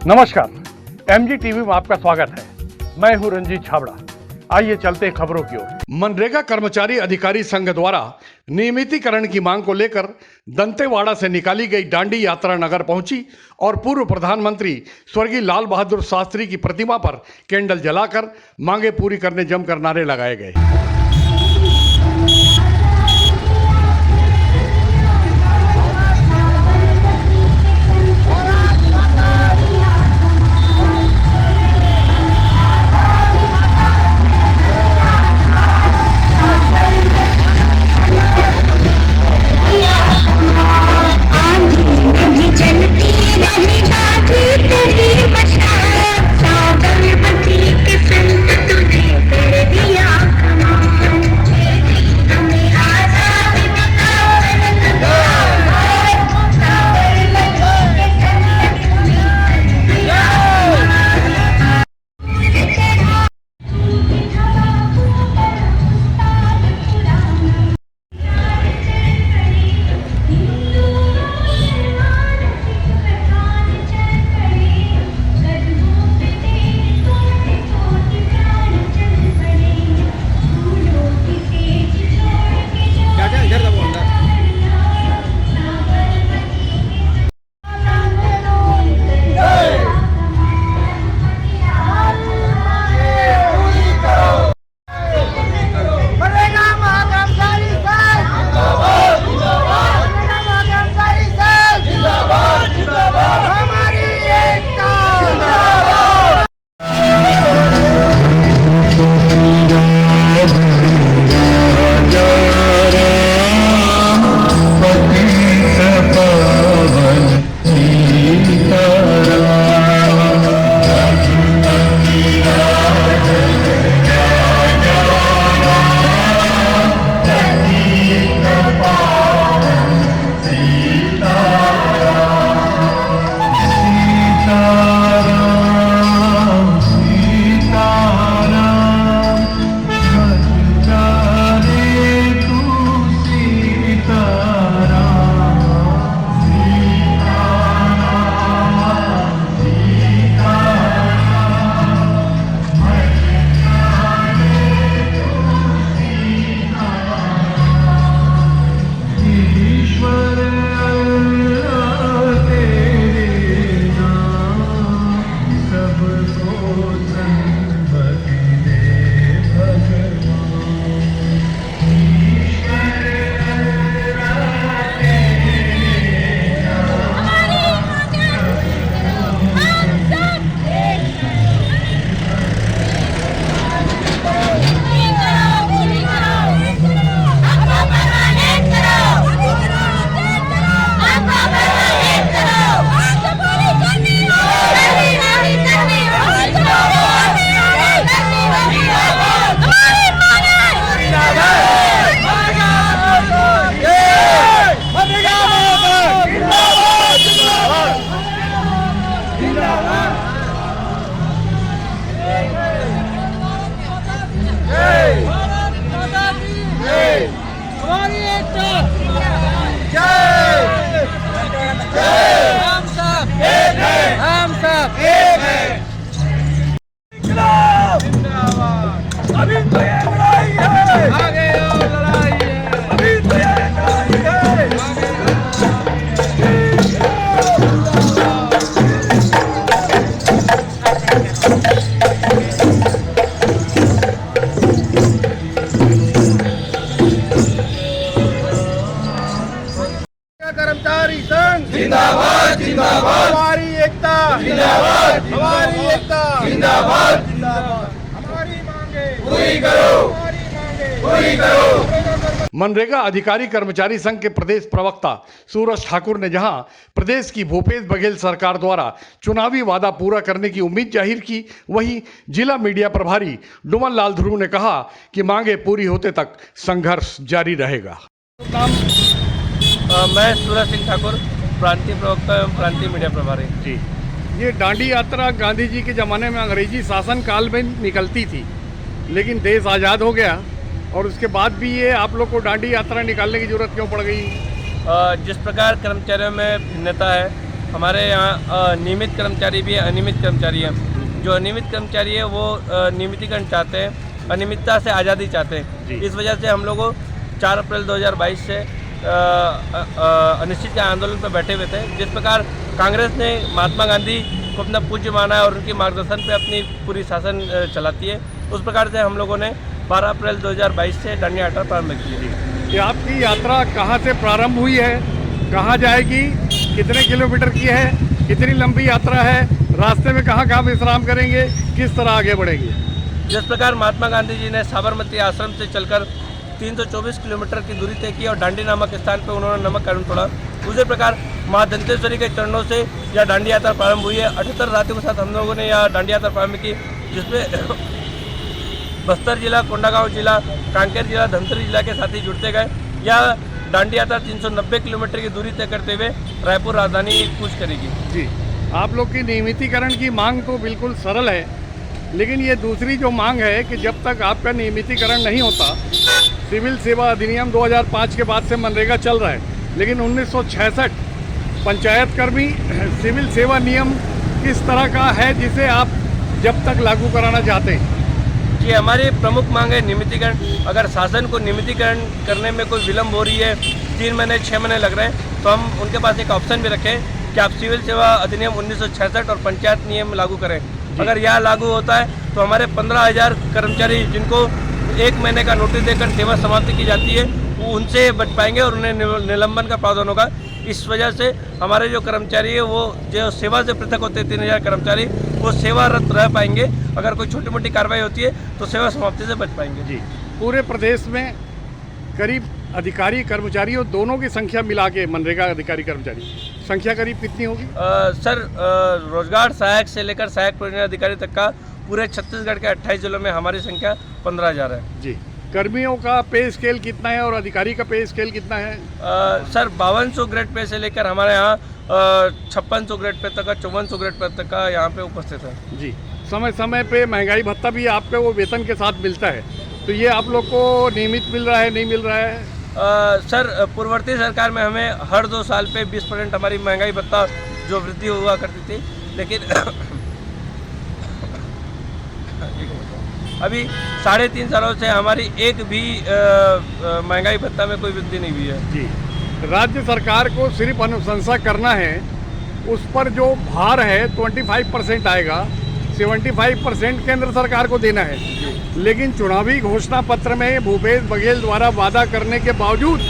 नमस्कार, MG TV में आपका स्वागत है। मैं हूं रंजीत छाबड़ा। आइए चलते हैं खबरों की ओर। मनरेगा कर्मचारी अधिकारी संघ द्वारा नियमितीकरण की मांग को लेकर दंतेवाड़ा से निकाली गई डांडी यात्रा नगर पहुंची और पूर्व प्रधानमंत्री स्वर्गीय लाल बहादुर शास्त्री की प्रतिमा पर कैंडल जलाकर मांगे पूरी करने जमकर नारे लगाए गए। कर्मचारी संघ जिंदाबाद जिंदाबाद, हमारी एकता जिंदाबाद, हमारी एकता जिंदाबाद जिंदाबाद, हमारी मांगे पूरी करो, हमारी मांगे पूरी करो। मनरेगा अधिकारी कर्मचारी संघ के प्रदेश प्रवक्ता सूरज ठाकुर ने जहां प्रदेश की भूपेश बघेल सरकार द्वारा चुनावी वादा पूरा करने की उम्मीद जाहिर की, वहीं जिला मीडिया प्रभारी डुमन लाल ध्रुव ने कहा कि मांगे पूरी होते तक संघर्ष जारी रहेगा। मैं सूरज सिंह ठाकुर, प्रांतीय प्रवक्ता एवं प्रांतीय मीडिया प्रभारी। जी, ये डांडी यात्रा गांधी जी के ज़माने में अंग्रेजी शासन काल में निकलती थी, लेकिन देश आज़ाद हो गया और उसके बाद भी ये आप लोग को डांडी यात्रा निकालने की जरूरत क्यों पड़ गई? जिस प्रकार कर्मचारियों में भिन्नता है, हमारे यहाँ नियमित कर्मचारी भी है, अनियमित कर्मचारी हैं। जो अनियमित कर्मचारी है वो नियमितीकरण चाहते हैं, अनियमितता से आज़ादी चाहते हैं। इस वजह से हम लोगों 4 अप्रैल 2022 से अनिश्चितकाल आंदोलन पर बैठे हुए थे। जिस प्रकार कांग्रेस ने महात्मा गांधी को अपना पूज्य माना है और उनके मार्गदर्शन पे अपनी पूरी शासन चलाती है, उस प्रकार से हम लोगों ने 12 अप्रैल 2022 से डांडिया यात्रा प्रारंभ की है। ये आपकी यात्रा कहाँ से प्रारंभ हुई है, कहाँ जाएगी, कितने किलोमीटर की है, कितनी लंबी यात्रा है, रास्ते में कहाँ कहाँ विश्राम करेंगे, किस तरह आगे बढ़ेंगे? जिस प्रकार महात्मा गांधी जी ने साबरमती आश्रम से चलकर 324 किलोमीटर की दूरी तय की और डांडी नामक स्थान पर उन्होंने नमक कानून तोड़ा, उसी प्रकार माँ दंतेश्वरी के चरणों से यह डांडी यात्रा प्रारंभ हुई है। 78 साथियों के साथ हम लोगों ने यह डांडी यात्रा प्रारंभ की, जिसमें बस्तर जिला, कोंडागांव जिला, कांकेर जिला, धमतरी जिला के साथी जुड़ते गए। यह डांडी यात्रा 390 किलोमीटर की दूरी तय करते हुए रायपुर राजधानी कूच करेगी। जी, आप लोग की नियमितीकरण की मांग तो बिल्कुल सरल है, लेकिन ये दूसरी जो मांग है कि जब तक आपका नियमितीकरण नहीं होता, सिविल सेवा अधिनियम 2005 के बाद से मनरेगा चल रहा है, लेकिन 1966 पंचायत कर्मी सिविल सेवा नियम किस तरह का है जिसे आप जब तक लागू कराना चाहते हैं? कि हमारी प्रमुख मांग है नियमितीकरण। अगर शासन को नियमितीकरण करने में कोई विलम्ब हो रही है, 3 महीने 6 महीने लग रहे हैं, तो हम उनके पास एक ऑप्शन भी रखें कि आप सिविल सेवा अधिनियम 1966 और पंचायत नियम लागू करें। अगर यह लागू होता है तो हमारे 15,000 कर्मचारी जिनको 1 महीने का नोटिस देकर सेवा समाप्ति की जाती है, वो उनसे बच पाएंगे और उन्हें निलंबन का प्रावधान होगा। इस वजह से हमारे जो कर्मचारी है वो जो सेवा से पृथक होते हैं 3,000 कर्मचारी, वो सेवारत रह पाएंगे। अगर कोई छोटी मोटी कार्रवाई होती है तो सेवा समाप्ति से बच पाएंगे। जी, पूरे प्रदेश में करीब अधिकारी कर्मचारियों दोनों की संख्या मिला के मनरेगा अधिकारी कर्मचारी संख्या करीब कितनी होगी? सर, रोजगार सहायक से लेकर सहायक परियोजना अधिकारी तक का पूरे छत्तीसगढ़ के 28 जिलों में हमारी संख्या 15,000 है। जी, कर्मियों का पे स्केल कितना है और अधिकारी का पे स्केल कितना है? सर, 5200 ग्रेड पे से लेकर हमारे यहाँ 5600 ग्रेड पे तक का, 5400 ग्रेड पे तक का यहाँ पे उपस्थित है। जी, समय समय पे महंगाई भत्ता भी आपको वो वेतन के साथ मिलता है, तो ये आप लोग को नियमित मिल रहा है, नहीं मिल रहा है? सर, पूर्ववर्ती सरकार में हमें हर 2 साल पे 20% हमारी महंगाई भत्ता जो वृद्धि हुआ करती थी, लेकिन अभी 3.5 सालों से हमारी एक भी महंगाई भत्ता में कोई वृद्धि नहीं हुई है। जी, राज्य सरकार को सिर्फ अनुशंसा करना है, उस पर जो भार है 25% आएगा, 75% केंद्र सरकार को देना है। लेकिन चुनावी घोषणा पत्र में भूपेश बघेल द्वारा वादा करने के बावजूद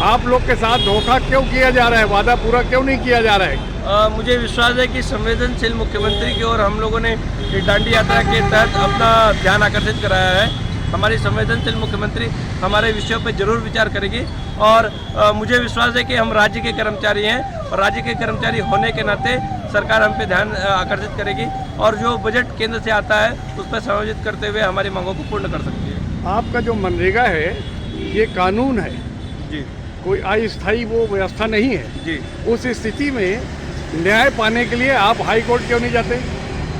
आप लोग के साथ धोखा क्यों किया जा रहा है, वादा पूरा क्यों नहीं किया जा रहा है? मुझे विश्वास है कि संवेदनशील मुख्यमंत्री की ओर हम लोगों ने डांडी यात्रा के तहत अपना ध्यान आकर्षित कराया है। हमारी संवेदनशील मुख्यमंत्री हमारे विषयों पर जरूर विचार करेगी और मुझे विश्वास है कि हम राज्य के कर्मचारी हैं और राज्य के कर्मचारी होने के नाते सरकार हम पे ध्यान आकर्षित करेगी और जो बजट केंद्र से आता है उस पर समायोजित करते हुए हमारी मांगों को पूर्ण कर सकती है। आपका जो मनरेगा है ये कानून है जी, कोई अस्थायी वो व्यवस्था नहीं है जी। उस स्थिति में न्याय पाने के लिए आप हाई कोर्ट क्यों नहीं जाते?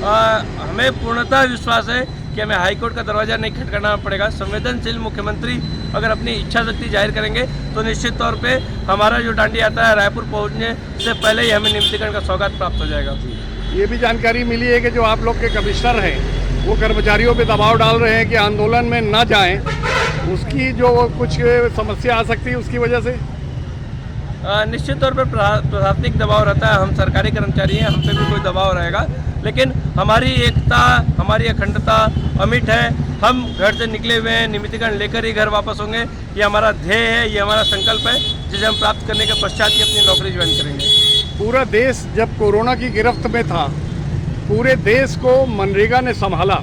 हमें पूर्णतः विश्वास है कि हमें हाई कोर्ट का दरवाज़ा नहीं खटखटाना पड़ेगा। संवेदनशील मुख्यमंत्री अगर अपनी इच्छा शक्ति जाहिर करेंगे तो निश्चित तौर पे हमारा जो डांडी यात्रा है रायपुर पहुंचने से पहले ही हमें नियमितीकरण का सौगात प्राप्त हो जाएगा। ये भी जानकारी मिली है कि जो आप लोग के कमिश्नर हैं वो कर्मचारियों पे दबाव डाल रहे हैं कि आंदोलन में ना जाएं, उसकी जो कुछ समस्या आ सकती है उसकी वजह से? निश्चित तौर पर प्रशासनिक दबाव रहता है। हम सरकारी कर्मचारी हैं, हम पे भी कोई दबाव रहेगा, लेकिन हमारी एकता, हमारी अखंडता अमिट है। हम घर से निकले हुए हैं, नियमितीकरण लेकर ही घर वापस होंगे। ये हमारा ध्येय है, ये हमारा संकल्प है, जिसे हम प्राप्त करने के पश्चात ही अपनी नौकरी ज्वाइन करेंगे। पूरा देश जब कोरोना की गिरफ्त में था, पूरे देश को मनरेगा ने संभाला।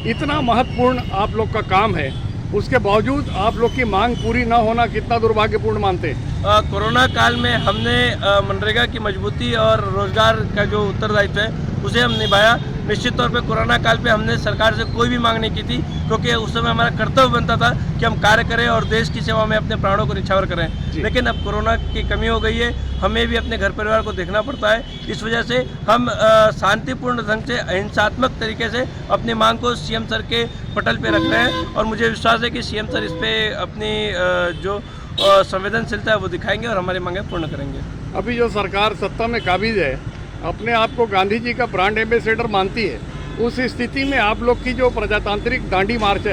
इतना महत्वपूर्ण आप लोग का काम है, उसके बावजूद आप लोग की मांग पूरी ना होना कितना दुर्भाग्यपूर्ण मानते हैं? कोरोना काल में हमने मनरेगा की मजबूती और रोजगार का जो उत्तरदायित्व है उसे हम निभाया। निश्चित तौर पे कोरोना काल पे हमने सरकार से कोई भी मांग नहीं की थी, क्योंकि उस समय हमारा कर्तव्य बनता था कि हम कार्य करें और देश की सेवा में अपने प्राणों को निछावर करें। लेकिन अब कोरोना की कमी हो गई है, हमें भी अपने घर परिवार को देखना पड़ता है। इस वजह से हम शांतिपूर्ण ढंग से, अहिंसात्मक तरीके से अपनी मांग को सीएम सर के पटल पे रख रहे हैं और मुझे विश्वास है कि सीएम सर इस पर अपनी जो संवेदनशीलता है वो दिखाएंगे और हमारी मांगें पूर्ण करेंगे। अभी जो सरकार सत्ता में काबिज है अपने आप को गांधी जी का ब्रांड एम्बेसडर मानती है, उस स्थिति में आप लोग की जो प्रजातांत्रिक दांडी मार्च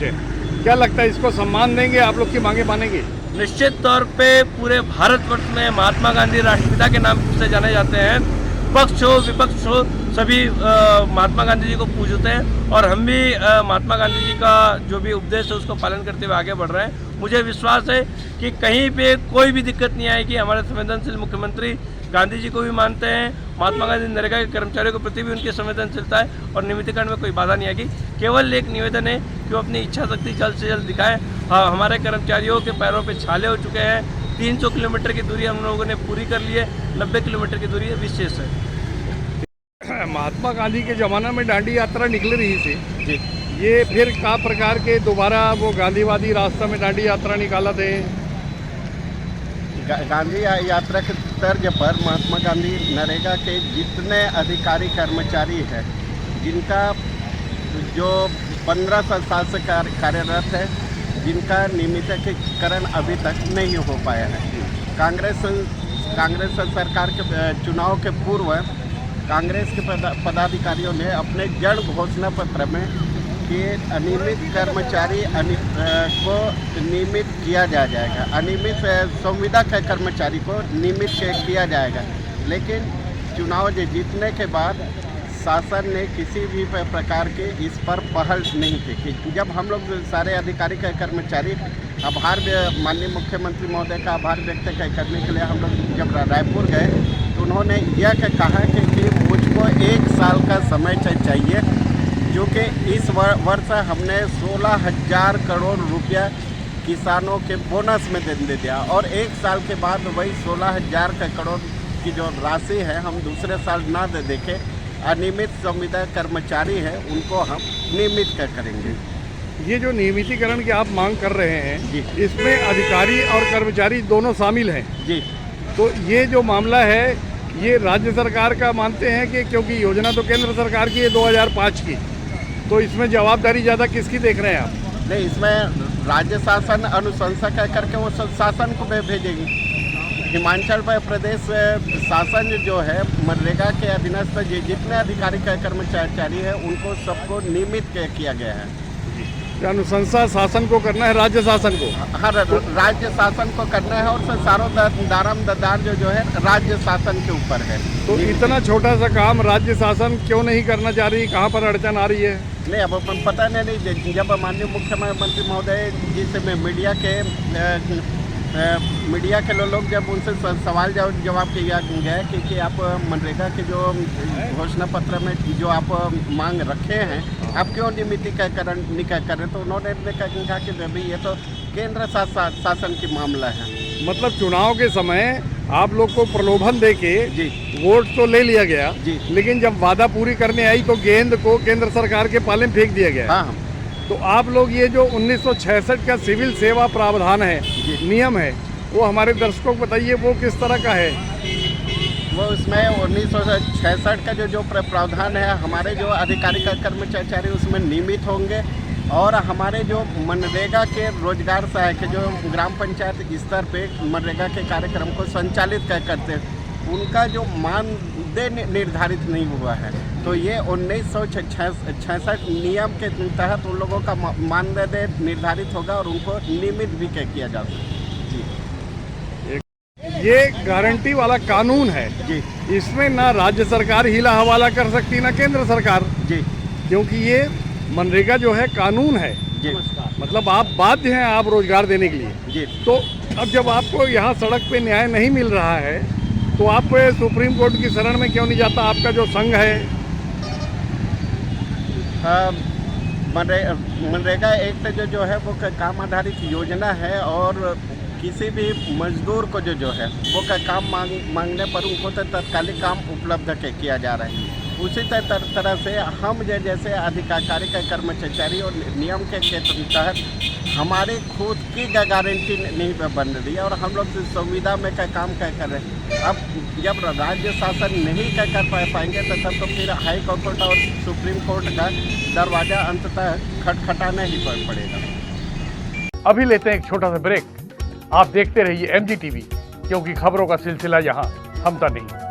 है, क्या लगता है इसको सम्मान देंगे, आप लोग की मांगे मानेंगे? निश्चित तौर पे पूरे भारतवर्ष में महात्मा गांधी राष्ट्रपिता के नाम से जाने जाते हैं। पक्ष हो विपक्ष हो सभी महात्मा गांधी जी को पूजते हैं और हम भी महात्मा गांधी जी का जो भी उपदेश है उसको पालन करते हुए आगे बढ़ रहे हैं। मुझे विश्वास है कि कहीं पे कोई भी दिक्कत नहीं आएगी। हमारे संवेदनशील मुख्यमंत्री गांधी जी को भी मानते हैं, महात्मा गांधी नरेगा के कर्मचारियों के प्रति भी उनकी संवेदनशीलता है और नियमितीकरण में कोई बाधा नहीं आएगी। केवल एक निवेदन है कि वो अपनी इच्छा शक्ति जल्द से जल्द दिखाएं। हाँ, हमारे कर्मचारियों के पैरों पे छाले हो चुके हैं। 300 किलोमीटर की दूरी हम लोगों ने पूरी कर ली है, 90 किलोमीटर की दूरी अभी शेष है। महात्मा गांधी के ज़माना में दांडी यात्रा निकल रही थी जी। ये फिर का प्रकार के दोबारा वो गांधीवादी रास्ता में दांडी यात्रा निकाला थे? गांधी यात्रा के तर्ज पर महात्मा गांधी नरेगा के जितने अधिकारी कर्मचारी हैं, जिनका जो 15 साल से कार्यरत है, जिनका नियमितीकरण अभी तक नहीं हो पाया है। कांग्रेस सरकार के चुनाव के पूर्व कांग्रेस के पदाधिकारियों ने अपने जड़ घोषणा पत्र में कि अनियमित कर्मचारी को नियमित किया जाएगा, अनियमित संविदा के कर्मचारी को नियमित किया जाएगा। लेकिन चुनाव जीतने के बाद शासन ने किसी भी प्रकार के इस पर पहल नहीं की। जब हम लोग सारे अधिकारी के कर्मचारी माननीय मुख्यमंत्री महोदय का आभार व्यक्त करने के लिए हम लोग जब रायपुर गए तो उन्होंने यह कहा कि मुझको 1 साल का समय चाहिए, जो कि इस वर्ष हमने 16,000 करोड़ रुपया किसानों के बोनस में दे दिया और 1 साल के बाद वही 16,000 करोड़ की जो राशि है हम दूसरे साल ना देके अनियमित संविदा कर्मचारी है उनको हम नियमित करेंगे। ये जो नियमितीकरण की आप मांग कर रहे हैं जी, इसमें अधिकारी और कर्मचारी दोनों शामिल हैं जी। तो ये जो मामला है ये राज्य सरकार का मानते हैं कि क्योंकि योजना तो केंद्र सरकार की है 2005 की, तो इसमें जवाबदारी ज़्यादा किसकी देख रहे हैं आप? नहीं, इसमें राज्य शासन अनुशंसा करके वो शासन को भेजेगी। हिमाचल प्रदेश शासन जो है मनरेगा के अधीनस्थ जितने अधिकारी कर्मचारी हैं उनको सबको नियमित किया गया है। अनुशंसा शासन को करना है, राज्य शासन को? हाँ, राज्य शासन को करना है और सारों दारामदार जो है राज्य शासन के ऊपर है। तो इतना छोटा सा काम राज्य शासन क्यों नहीं करना चाह रही, कहाँ पर अड़चन आ रही है? नहीं, अब पता नहीं। जब माननीय मुख्यमंत्री महोदय जी से मीडिया के लोग जब उनसे सवाल जवाब किया गया कि आप मनरेगा के जो घोषणा पत्र में जो आप मांग रखे हैं आप क्यों नियमितीकरण नहीं कर रहे, तो उन्होंने कहा कि भाई ये तो केंद्र शासन की मामला है। मतलब चुनाव के समय आप लोग को प्रलोभन देके जी वोट तो ले लिया गया जी, लेकिन जब वादा पूरी करने आई तो गेंद को केंद्र सरकार के पाले में फेंक दिया गया। हाँ, तो आप लोग ये जो 1966 का सिविल सेवा प्रावधान है, नियम है, वो हमारे दर्शकों को बताइए वो किस तरह का है? वो उसमें 1966 का जो प्रावधान है, हमारे जो अधिकारी कर्मचारी उसमें नियमित होंगे और हमारे जो मनरेगा के रोजगार सहायक जो ग्राम पंचायत स्तर पे मनरेगा के कार्यक्रम को संचालित करते हैं उनका जो मानदेय निर्धारित नहीं हुआ है, तो ये 1966 नियम के तहत उन लोगों का मानदेय निर्धारित होगा और उनको नियमित भी किया जा सकता है। ये गारंटी वाला कानून है जी, इसमें ना राज्य सरकार हीला हवाला कर सकती ना केंद्र सरकार जी, क्योंकि ये मनरेगा जो है कानून है जी, मतलब आप बाध्य हैं आप रोजगार देने के लिए जी। तो अब जब आपको यहाँ सड़क पे न्याय नहीं मिल रहा है तो आप सुप्रीम कोर्ट की शरण में क्यों नहीं जाता आपका जो संघ है? मनरेगा एक्ट जो है वो काम आधारित योजना है और किसी भी मजदूर को जो है वो काम मांगने पर उनको तो तत्कालिक काम उपलब्ध किया जा रहा है। उसी तरह से हम जैसे अधिकारी कर्मचारी और नियम के तहत हमारी खुद की गारंटी नहीं बन रही है और हम लोग संविदा में काम कर रहे हैं। अब जब राज्य शासन नहीं कर पाएंगे तो तब तो फिर हाई कोर्ट और सुप्रीम कोर्ट का दरवाजा अंततः खटखटाना ही पड़ेगा। अभी लेते हैं एक छोटा सा ब्रेक। आप देखते रहिए MG TV, क्योंकि खबरों का सिलसिला यहाँ थमता नहीं।